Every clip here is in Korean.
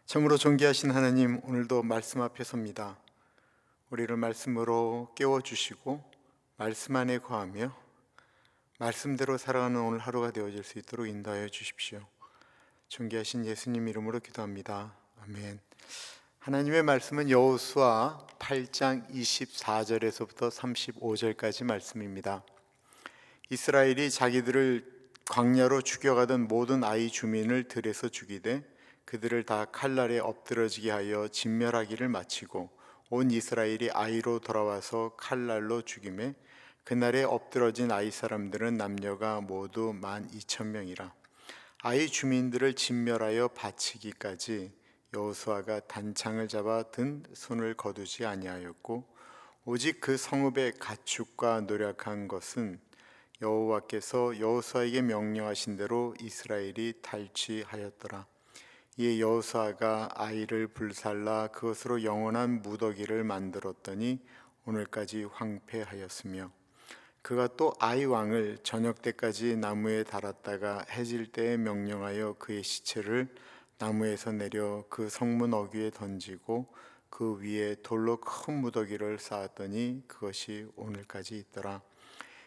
참으로 존귀하신 하나님, 오늘도 말씀 앞에 섭니다. 우리를 말씀으로 깨워주시고 말씀 안에 거하며 말씀대로 살아가는 오늘 하루가 되어질 수 있도록 인도하여 주십시오. 존귀하신 예수님 이름으로 기도합니다. 아멘. 하나님의 말씀은 여호수아 8장 24절에서부터 35절까지 말씀입니다. 이스라엘이 자기들을 광야로 죽여가던 모든 아이 주민을 들에서 죽이되 그들을 다 칼날에 엎드러지게 하여 진멸하기를 마치고 온 이스라엘이 아이로 돌아와서 칼날로 죽임에 그날에 엎드러진 아이 사람들은 남녀가 모두 12,000명이라. 아이 주민들을 진멸하여 바치기까지 여호수아가 단창을 잡아 든 손을 거두지 아니하였고 오직 그 성읍의 가축과 노력한 것은 여호와께서 여호수아에게 명령하신 대로 이스라엘이 탈취하였더라. 이에 여호수아가 아이를 불살라 그것으로 영원한 무더기를 만들었더니 오늘까지 황폐하였으며 그가 또 아이 왕을 저녁 때까지 나무에 달았다가 해질 때에 명령하여 그의 시체를 나무에서 내려 그 성문 어귀에 던지고 그 위에 돌로 큰 무더기를 쌓았더니 그것이 오늘까지 있더라.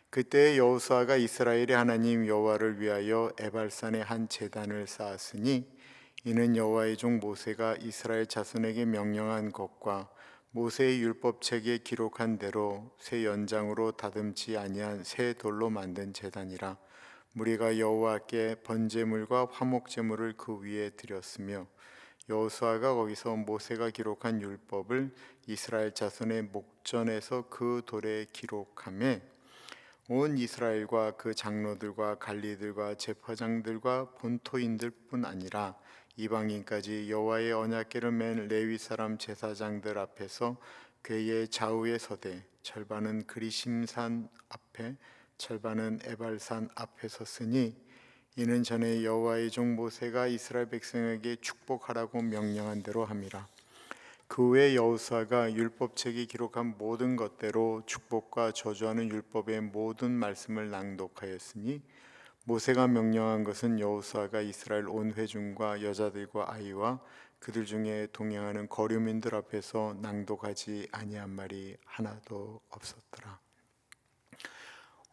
그때 여호수아가 이스라엘의 하나님 여호와를 위하여 에발산에 한 제단을 쌓았으니 이는 여호와의 종 모세가 이스라엘 자손에게 명령한 것과 모세의 율법책에 기록한 대로 새 연장으로 다듬지 아니한 새 돌로 만든 제단이라. 무리가 여호와께 번제물과 화목제물을 그 위에 드렸으며 여호수아가 거기서 모세가 기록한 율법을 이스라엘 자손의 목전에서 그 돌에 기록하며 온 이스라엘과 그 장로들과 관리들과 제사장들과 본토인들 뿐 아니라 이방인까지 여호와의 언약궤를 맨 레위 사람 제사장들 앞에서 궤의 좌우에 서되 절반은 그리심산 앞에 절반은 에발산 앞에 섰으니 이는 전에 여호와의 종 모세가 이스라엘 백성에게 축복하라고 명령한 대로 함이라. 그 후에 여호수아가 율법책에 기록한 모든 것대로 축복과 저주하는 율법의 모든 말씀을 낭독하였으니 모세가 명령한 것은 여호수아가 이스라엘 온 회중과 여자들과 아이와 그들 중에 동행하는 거류민들 앞에서 낭독하지 아니한 말이 하나도 없었더라.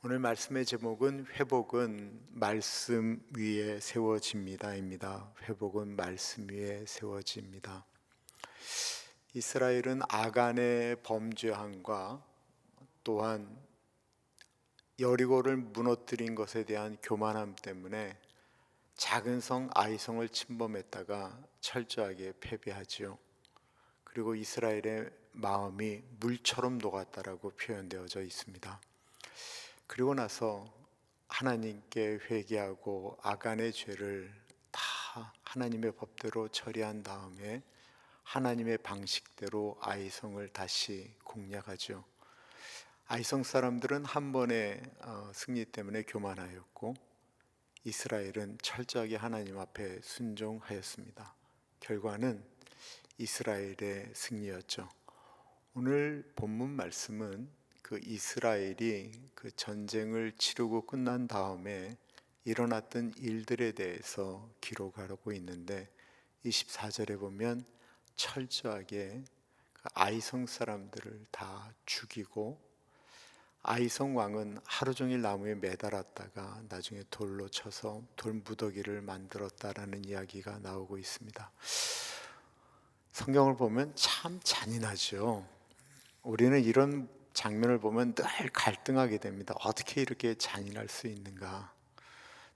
오늘 말씀의 제목은 회복은 말씀 위에 세워집니다입니다. 회복은 말씀 위에 세워집니다. 이스라엘은 아간의 범죄함과 또한 여리고를 무너뜨린 것에 대한 교만함 때문에 작은 성 아이성을 침범했다가 철저하게 패배하지요. 그리고 이스라엘의 마음이 물처럼 녹았다라고 표현되어져 있습니다. 그리고 나서 하나님께 회개하고 아간의 죄를 다 하나님의 법대로 처리한 다음에 하나님의 방식대로 아이성을 다시 공략하죠. 아이성 사람들은 한 번의 승리 때문에 교만하였고 이스라엘은 철저하게 하나님 앞에 순종하였습니다. 결과는 이스라엘의 승리였죠. 오늘 본문 말씀은 그 이스라엘이 그 전쟁을 치르고 끝난 다음에 일어났던 일들에 대해서 기록하고 있는데 24절에 보면 철저하게 아이성 사람들을 다 죽이고 아이성 왕은 하루 종일 나무에 매달았다가 나중에 돌로 쳐서 돌무더기를 만들었다라는 이야기가 나오고 있습니다. 성경을 보면 참 잔인하죠. 우리는 이런 장면을 보면 늘 갈등하게 됩니다. 어떻게 이렇게 잔인할 수 있는가?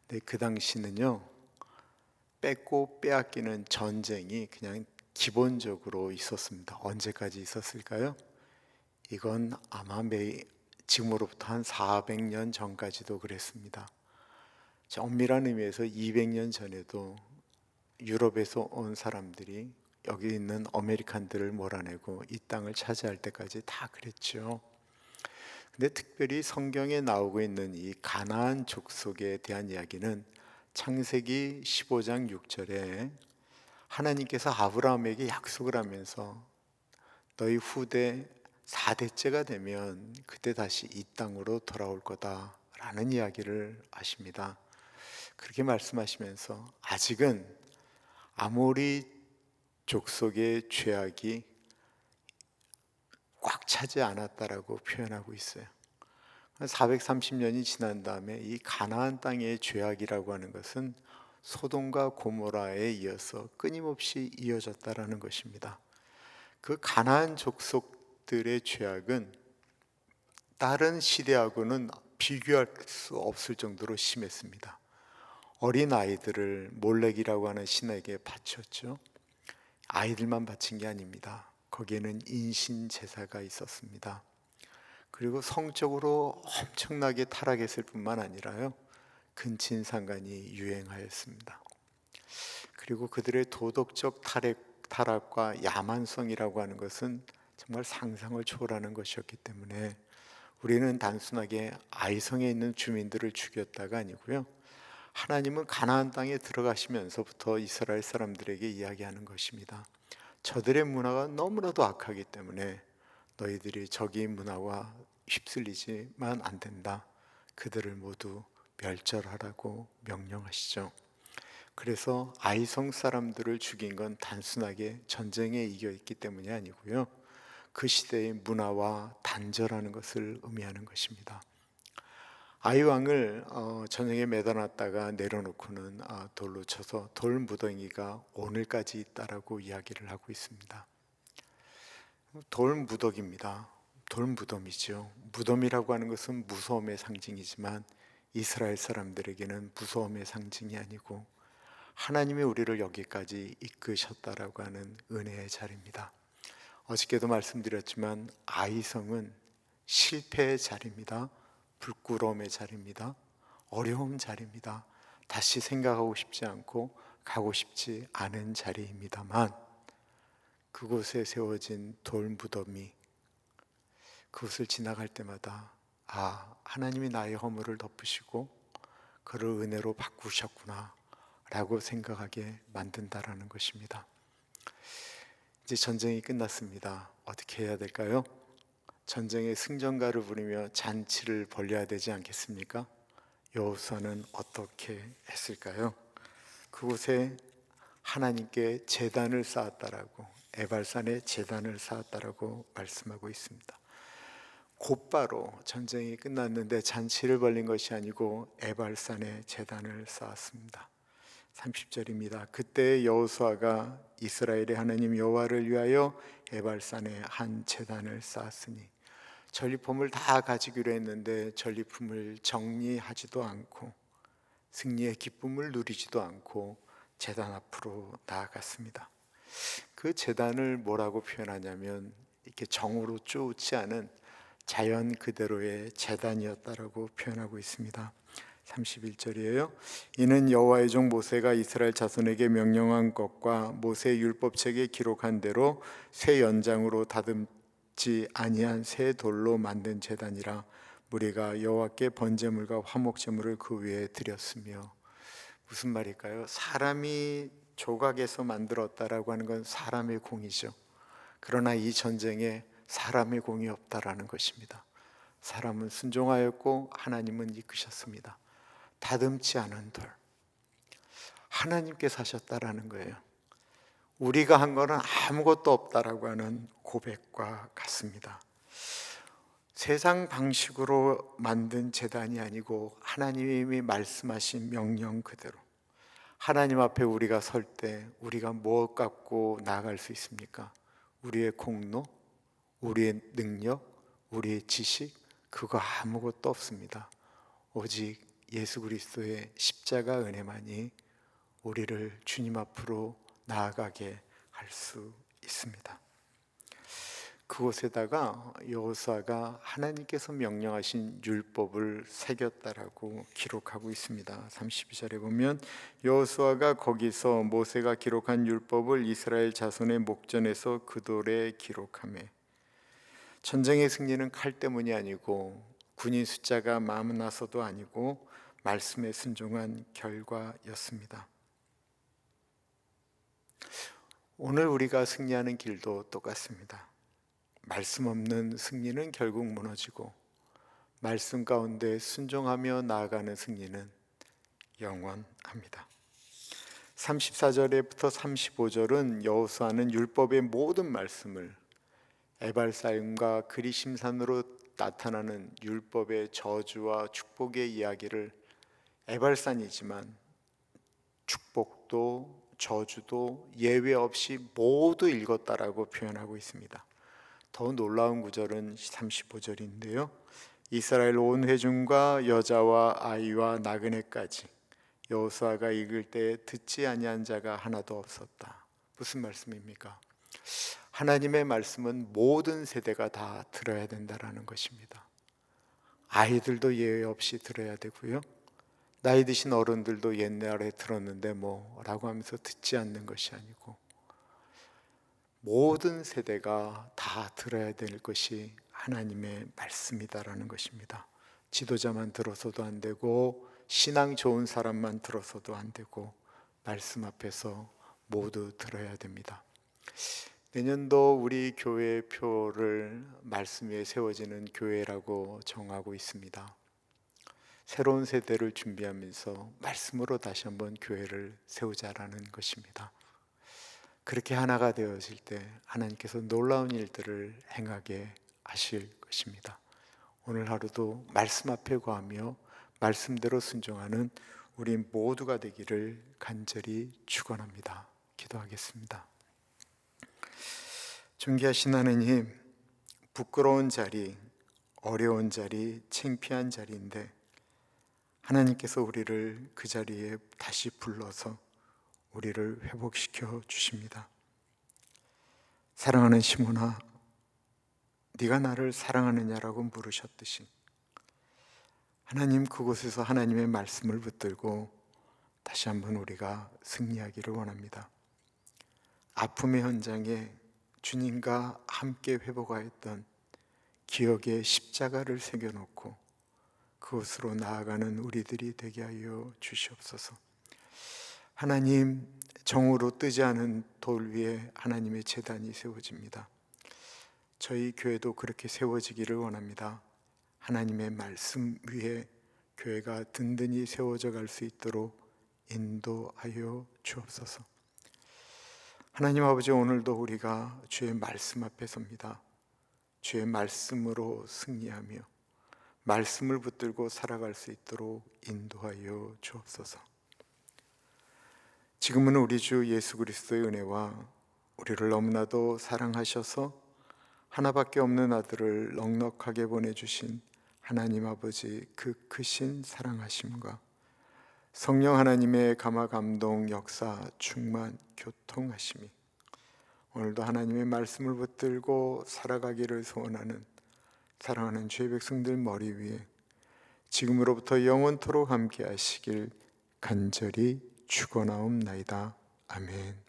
근데 그 당시는요, 뺏고 빼앗기는 전쟁이 그냥 기본적으로 있었습니다. 언제까지 있었을까요? 이건 아마 지금으로부터 한 400년 전까지도 그랬습니다. 엄밀한 의미에서 200년 전에도 유럽에서 온 사람들이 여기 있는 아메리칸들을 몰아내고 이 땅을 차지할 때까지 다 그랬죠. 근데 특별히 성경에 나오고 있는 이 가나안 족속에 대한 이야기는 창세기 15장 6절에 하나님께서 아브라함에게 약속을 하면서 너희 후대 4대째가 되면 그때 다시 이 땅으로 돌아올 거다라는 이야기를 하십니다. 그렇게 말씀하시면서 아직은 아모리 족속의 죄악이 꽉 차지 않았다라고 표현하고 있어요. 430년이 지난 다음에 이 가나안 땅의 죄악이라고 하는 것은 소돔과 고모라에 이어서 끊임없이 이어졌다라는 것입니다. 그 가나안 족속들의 죄악은 다른 시대하고는 비교할 수 없을 정도로 심했습니다. 어린 아이들을 몰렉이라고 하는 신에게 바쳤죠. 아이들만 바친 게 아닙니다. 거기에는 인신 제사가 있었습니다. 그리고 성적으로 엄청나게 타락했을 뿐만 아니라요, 근친상간이 유행하였습니다. 그리고 그들의 도덕적 타락과 야만성이라고 하는 것은 정말 상상을 초월하는 것이었기 때문에 우리는 단순하게 아이성에 있는 주민들을 죽였다가 아니고요, 하나님은 가나안 땅에 들어가시면서부터 이스라엘 사람들에게 이야기하는 것입니다. 저들의 문화가 너무나도 악하기 때문에 너희들이 저기 문화와 휩쓸리지만 안 된다. 그들을 모두 멸절하라고 명령하시죠. 그래서 아이성 사람들을 죽인 건 단순하게 전쟁에 이겨 있기 때문이 아니고요, 그 시대의 문화와 단절하는 것을 의미하는 것입니다. 아이 왕을 전쟁에 매달았다가 내려놓고는 돌로 쳐서 돌 무더기가 오늘까지 있다라고 이야기를 하고 있습니다. 돌 무더기입니다. 돌 무덤이죠. 무덤이라고 하는 것은 무서움의 상징이지만 이스라엘 사람들에게는 무서움의 상징이 아니고 하나님이 우리를 여기까지 이끄셨다라고 하는 은혜의 자리입니다. 어저께도 말씀드렸지만 아이성은 실패의 자리입니다. 부끄러움의 자리입니다. 어려운 자리입니다. 다시 생각하고 싶지 않고 가고 싶지 않은 자리입니다만, 그곳에 세워진 돌 무덤이 그것을 지나갈 때마다 하나님이 나의 허물을 덮으시고 그를 은혜로 바꾸셨구나 라고 생각하게 만든다라는 것입니다. 이제 전쟁이 끝났습니다. 어떻게 해야 될까요? 전쟁의 승전가를 부르며 잔치를 벌려야 되지 않겠습니까? 여호수아는 어떻게 했을까요? 그곳에 하나님께 제단을 쌓았다라고, 에발산에 제단을 쌓았다라고 말씀하고 있습니다. 곧바로 전쟁이 끝났는데 잔치를 벌린 것이 아니고 에발산에 제단을 쌓았습니다. 30절입니다. 그때 여호수아가 이스라엘의 하나님 여호와를 위하여 에발산에 한 제단을 쌓았으니, 전리품을 다 가지기로 했는데 전리품을 정리하지도 않고 승리의 기쁨을 누리지도 않고 제단 앞으로 나아갔습니다. 그 제단을 뭐라고 표현하냐면 이렇게 정으로 쪼지 않은 자연 그대로의 제단이었다라고 표현하고 있습니다. 31절이에요. 이는 여호와의 종 모세가 이스라엘 자손에게 명령한 것과 모세 율법책에 기록한 대로 새 연장으로 다듬지 아니한 새 돌로 만든 제단이라 무리가 여호와께 번제물과 화목제물을 그 위에 드렸으며. 무슨 말일까요? 사람이 조각에서 만들었다라고 하는 건 사람의 공이죠. 그러나 이 전쟁에 사람의 공이 없다라는 것입니다. 사람은 순종하였고 하나님은 이끄셨습니다. 다듬지 않은 돌, 하나님께서 하셨다라는 거예요. 우리가 한 거는 아무것도 없다라고 하는 고백과 같습니다. 세상 방식으로 만든 제단이 아니고 하나님이 말씀하신 명령 그대로, 하나님 앞에 우리가 설 때 우리가 무엇 갖고 나아갈 수 있습니까? 우리의 공로, 우리의 능력, 우리의 지식, 그거 아무것도 없습니다. 오직 예수 그리스도의 십자가 은혜만이 우리를 주님 앞으로 나아가게 할 수 있습니다. 그곳에다가 여호수아가 하나님께서 명령하신 율법을 새겼다라고 기록하고 있습니다. 32절에 보면 여호수아가 거기서 모세가 기록한 율법을 이스라엘 자손의 목전에서 그 돌에 기록하매. 전쟁의 승리는 칼 때문이 아니고 군인 숫자가 많아서도 아니고 말씀에 순종한 결과였습니다. 오늘 우리가 승리하는 길도 똑같습니다. 말씀 없는 승리는 결국 무너지고 말씀 가운데 순종하며 나아가는 승리는 영원합니다. 34절에부터 35절은 여호수아는 율법의 모든 말씀을 에발사임과 그리심산으로 나타나는 율법의 저주와 축복의 이야기를 에발산이지만 축복도 저주도 예외 없이 모두 읽었다라고 표현하고 있습니다. 더 놀라운 구절은 35절인데요. 이스라엘 온 회중과 여자와 아이와 나그네까지 여호수아가 읽을 때 듣지 아니한 자가 하나도 없었다. 무슨 말씀입니까? 하나님의 말씀은 모든 세대가 다 들어야 된다라는 것입니다. 아이들도 예외 없이 들어야 되고요. 나이 드신 어른들도 옛날에 들었는데 라고 하면서 듣지 않는 것이 아니고 모든 세대가 다 들어야 될 것이 하나님의 말씀이다라는 것입니다. 지도자만 들어서도 안 되고 신앙 좋은 사람만 들어서도 안 되고 말씀 앞에서 모두 들어야 됩니다. 내년도 우리 교회 표를 말씀 위에 세워지는 교회라고 정하고 있습니다. 새로운 세대를 준비하면서 말씀으로 다시 한번 교회를 세우자라는 것입니다. 그렇게 하나가 되어질 때 하나님께서 놀라운 일들을 행하게 하실 것입니다. 오늘 하루도 말씀 앞에 거하며 말씀대로 순종하는 우리 모두가 되기를 간절히 축원합니다. 기도하겠습니다. 존귀하신 하나님, 부끄러운 자리, 어려운 자리, 창피한 자리인데 하나님께서 우리를 그 자리에 다시 불러서 우리를 회복시켜 주십니다. 사랑하는 시몬아, 네가 나를 사랑하느냐라고 물으셨듯이 하나님, 그곳에서 하나님의 말씀을 붙들고 다시 한번 우리가 승리하기를 원합니다. 아픔의 현장에 주님과 함께 회복하였던 기억의 십자가를 새겨놓고 그곳으로 나아가는 우리들이 되게 하여 주시옵소서. 하나님, 정으로 뜨지 않은 돌 위에 하나님의 제단이 세워집니다. 저희 교회도 그렇게 세워지기를 원합니다. 하나님의 말씀 위에 교회가 든든히 세워져 갈 수 있도록 인도하여 주옵소서. 하나님 아버지, 오늘도 우리가 주의 말씀 앞에 섭니다. 주의 말씀으로 승리하며 말씀을 붙들고 살아갈 수 있도록 인도하여 주옵소서. 지금은 우리 주 예수 그리스도의 은혜와 우리를 너무나도 사랑하셔서 하나밖에 없는 아들을 넉넉하게 보내주신 하나님 아버지 그 크신 사랑하심과 성령 하나님의 감화 감동 역사 충만 교통하심이 오늘도 하나님의 말씀을 붙들고 살아가기를 소원하는 사랑하는 주의 백성들 머리 위에 지금으로부터 영원토록 함께 하시길 간절히 축원하옵나이다. 아멘.